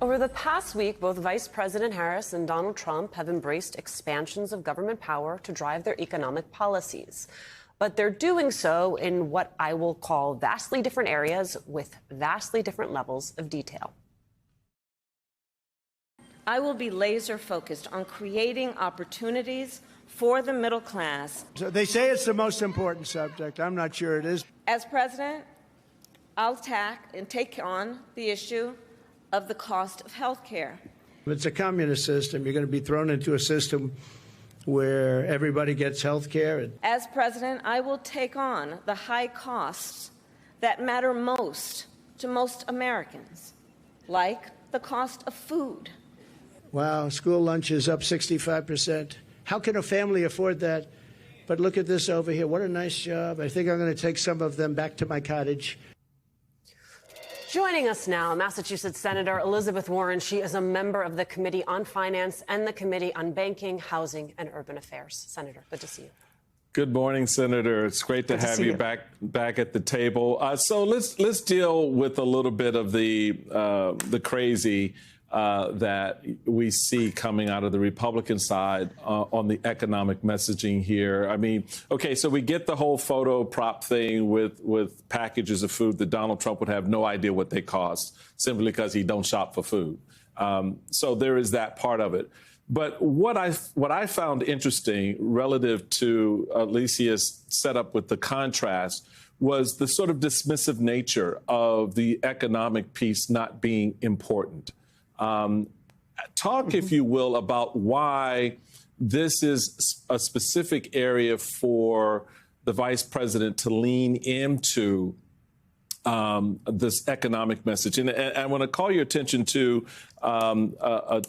Over the past week, both Vice President Harris and Donald Trump have embraced expansions of government power to drive their economic policies. But they're doing so in what I will call vastly different areas with vastly different levels of detail. I will be laser focused on creating opportunities for the middle class. So they say it's the most important subject. I'm not sure it is. As president, I'll take on the issue of the cost of health care. If it's a communist system, you're going to be thrown into a system where everybody gets health care. As president, I will take on the high costs that matter most to most Americans, like the cost of food. Wow, school lunch is up 65%. How can a family afford that? But look at this over here. What a nice job. I think I'm going to take some of them back to my cottage. Joining us now, Massachusetts Senator Elizabeth Warren. She is a member of the Committee on Finance and the Committee on Banking, Housing, and Urban Affairs. Senator, good to see you. Good morning, Senator. It's great to have you back at the table. So let's deal with a little bit of the crazy that we see coming out of the Republican side on the economic messaging here. I mean, okay, so we get the whole photo prop thing with packages of food that Donald Trump would have no idea what they cost simply because he don't shop for food. So there is that part of it. But what I found interesting relative to Alicia's setup with the contrast was the sort of dismissive nature of the economic piece not being important. Talk, if you will, about why this is a specific area for the vice president to lean into this economic message. And I want to call your attention to a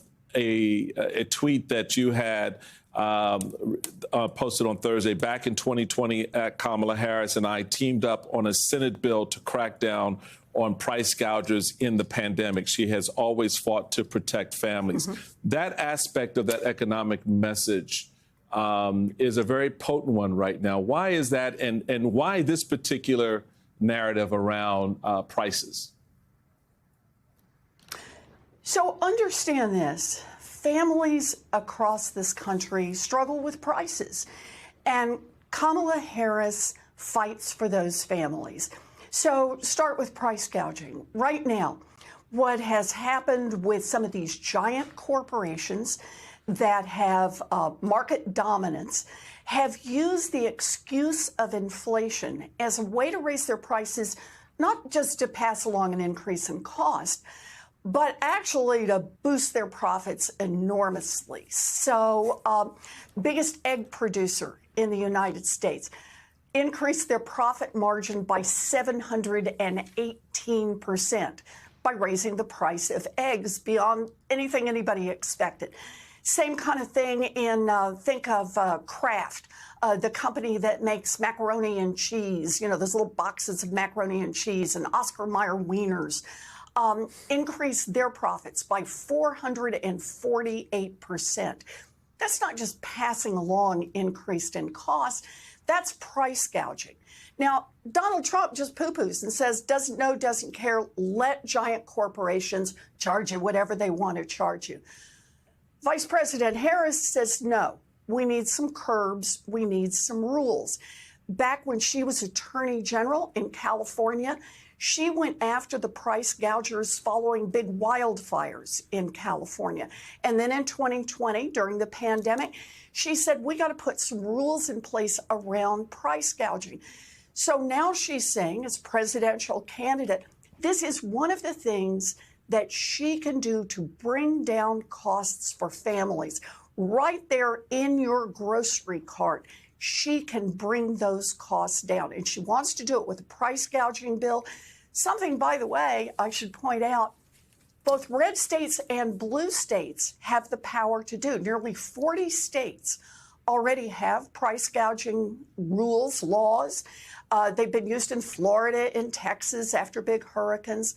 tweet that you had posted on Thursday. Back in 2020, Kamala Harris and I teamed up on a Senate bill to crack down on price gougers in the pandemic. She has always fought to protect families. That aspect of that economic message is a very potent one right now. Why is that, and why this particular narrative around prices? So understand this. Families across this country struggle with prices, and Kamala Harris fights for those families. So start with price gouging. Right now, what has happened with some of these giant corporations that have market dominance have used the excuse of inflation as a way to raise their prices, not just to pass along an increase in cost, but actually to boost their profits enormously. So biggest egg producer in the United States increased their profit margin by 718% by raising the price of eggs beyond anything anybody expected. Same kind of thing in, think of Kraft, the company that makes macaroni and cheese, you know, those little boxes of macaroni and cheese, and Oscar Mayer wieners, increased their profits by 448%. That's not just passing along increased in cost. That's price gouging. Now, Donald Trump just poo-poos and says, doesn't know, doesn't care, let giant corporations charge you whatever they want to charge you. Vice President Harris says, no, we need some curbs, we need some rules. Back when she was Attorney General in California, she went after the price gougers following big wildfires in California. And then in 2020, during the pandemic, she said, we got to put some rules in place around price gouging. So now she's saying, as presidential candidate, this is one of the things that she can do to bring down costs for families. Right there in your grocery cart, she can bring those costs down. And she wants to do it with a price gouging bill. Something, by the way, I should point out, both red states and blue states have the power to do. Nearly 40 states already have price gouging rules, laws. They've been used in Florida, in Texas after big hurricanes.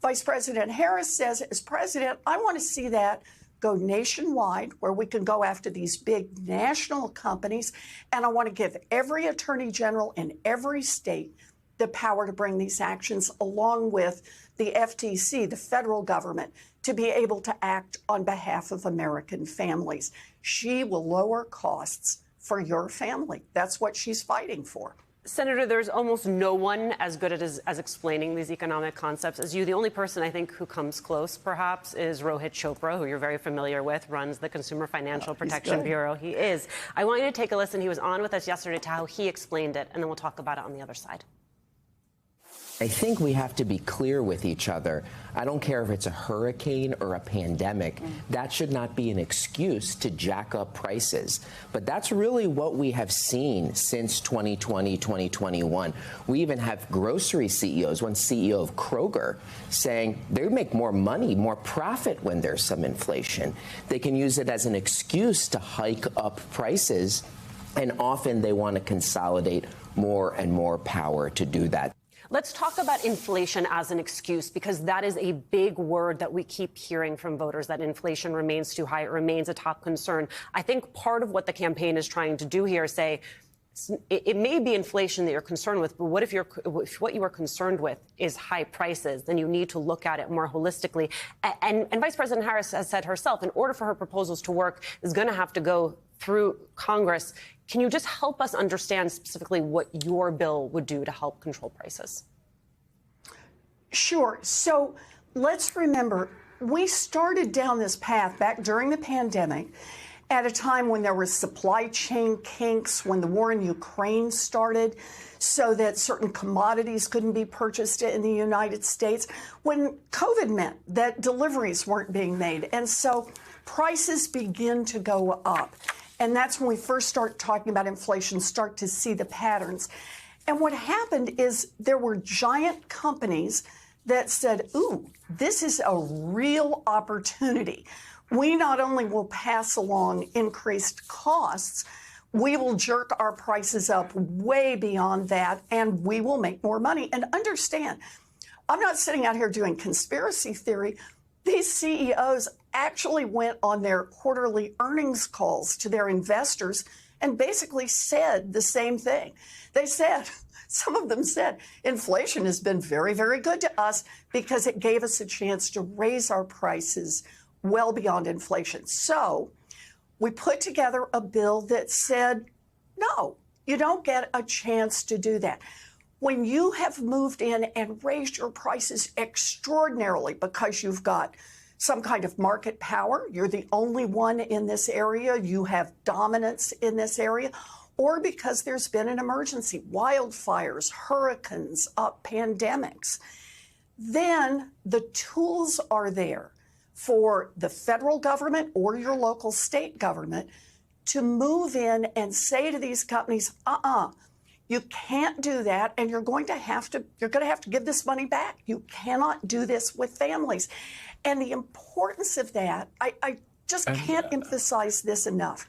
Vice President Harris says, as president, I want to see that go nationwide, where we can go after these big national companies. And I want to give every attorney general in every state the power to bring these actions, along with the FTC, the federal government, to be able to act on behalf of American families. She will lower costs for your family. That's what she's fighting for. Senator, there's almost no one as good as explaining these economic concepts as you. The only person I think who comes close, perhaps, is Rohit Chopra, who you're very familiar with, runs the Consumer Financial Protection Bureau. He is. I want you to take a listen. He was on with us yesterday to how he explained it, and then we'll talk about it on the other side. I think we have to be clear with each other. I don't care if it's a hurricane or a pandemic. That should not be an excuse to jack up prices. But that's really what we have seen since 2020, 2021. We even have grocery CEOs, one CEO of Kroger, saying they make more money, more profit when there's some inflation. They can use it as an excuse to hike up prices, and often they want to consolidate more and more power to do that. Let's talk about inflation as an excuse, because that is a big word that we keep hearing from voters, that inflation remains too high. It remains a top concern. I think part of what the campaign is trying to do here is say, it may be inflation that you're concerned with, but what if what you are concerned with is high prices? Then you need to look at it more holistically. And Vice President Harris has said herself, in order for her proposals to work, is going to have to go through Congress. Can you just help us understand specifically what your bill would do to help control prices? Sure. So let's remember, we started down this path back during the pandemic at a time when there were supply chain kinks, when the war in Ukraine started, so that certain commodities couldn't be purchased in the United States, when COVID meant that deliveries weren't being made. And so prices begin to go up. And that's when we first start talking about inflation, start to see the patterns. And what happened is there were giant companies that said, ooh, this is a real opportunity. We not only will pass along increased costs, we will jerk our prices up way beyond that, and we will make more money. And understand, I'm not sitting out here doing conspiracy theory. These CEOs actually went on their quarterly earnings calls to their investors and basically said the same thing. They said, some of them said, inflation has been very, very good to us because it gave us a chance to raise our prices well beyond inflation. So we put together a bill that said, no, you don't get a chance to do that. When you have moved in and raised your prices extraordinarily because you've got some kind of market power, you're the only one in this area, you have dominance in this area, or because there's been an emergency, wildfires, hurricanes, pandemics, then the tools are there for the federal government or your local state government to move in and say to these companies, you can't do that, and you're going to have to give this money back. You cannot do this with families. And the importance of that, I just can't emphasize this enough,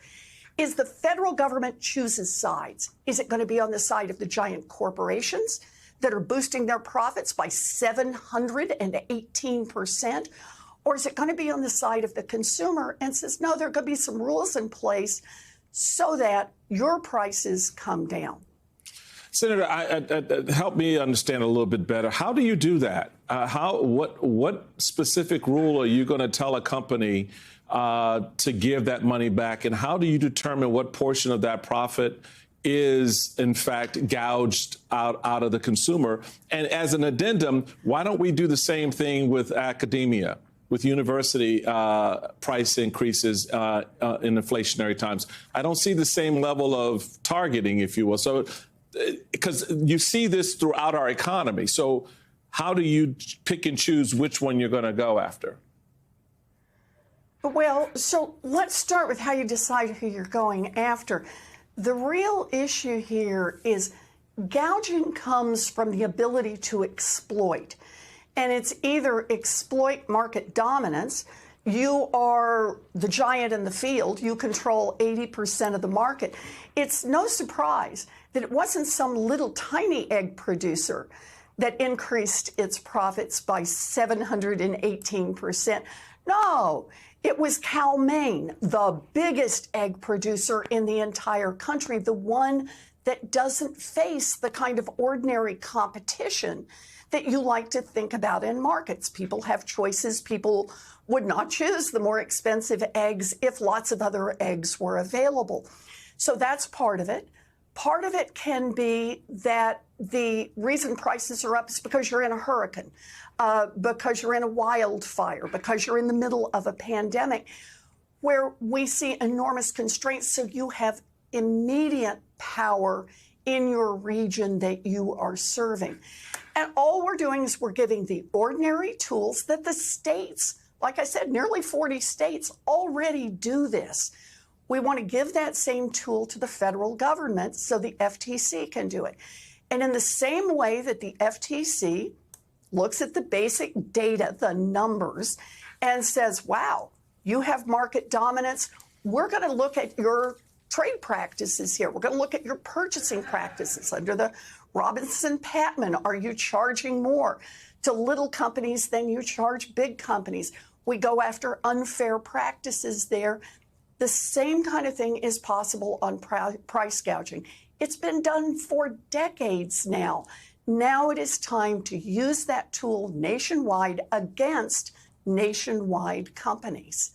is the federal government chooses sides. Is it going to be on the side of the giant corporations that are boosting their profits by 718%? Or is it going to be on the side of the consumer and says, no, there are going to be some rules in place so that your prices come down? Senator, help me understand a little bit better. How do you do that? What specific rule are you going to tell a company to give that money back? And how do you determine what portion of that profit is, in fact, gouged out of the consumer? And as an addendum, why don't we do the same thing with academia, with university price increases in inflationary times? I don't see the same level of targeting, if you will. So, because you see this throughout our economy. So how do you pick and choose which one you're going to go after? Well, so let's start with how you decide who you're going after. The real issue here is gouging comes from the ability to exploit. And it's either exploit market dominance. You are the giant in the field. You control 80% of the market. It's no surprise that it wasn't some little tiny egg producer that increased its profits by 718%. No, it was Cal-Maine, the biggest egg producer in the entire country, the one that doesn't face the kind of ordinary competition that you like to think about in markets. People have choices. People would not choose the more expensive eggs if lots of other eggs were available. So that's part of it. Part of it can be that the reason prices are up is because you're in a hurricane, because you're in a wildfire, because you're in the middle of a pandemic where we see enormous constraints. So you have immediate power in your region that you are serving. And all we're doing is we're giving the ordinary tools that the states, like I said, nearly 40 states already do this. We want to give that same tool to the federal government so the FTC can do it. And in the same way that the FTC looks at the basic data, the numbers, and says, wow, you have market dominance, we're going to look at your trade practices here. We're going to look at your purchasing practices under the Robinson-Patman. Are you charging more to little companies than you charge big companies? We go after unfair practices there. The same kind of thing is possible on price gouging. It's been done for decades now. Now it is time to use that tool nationwide against nationwide companies.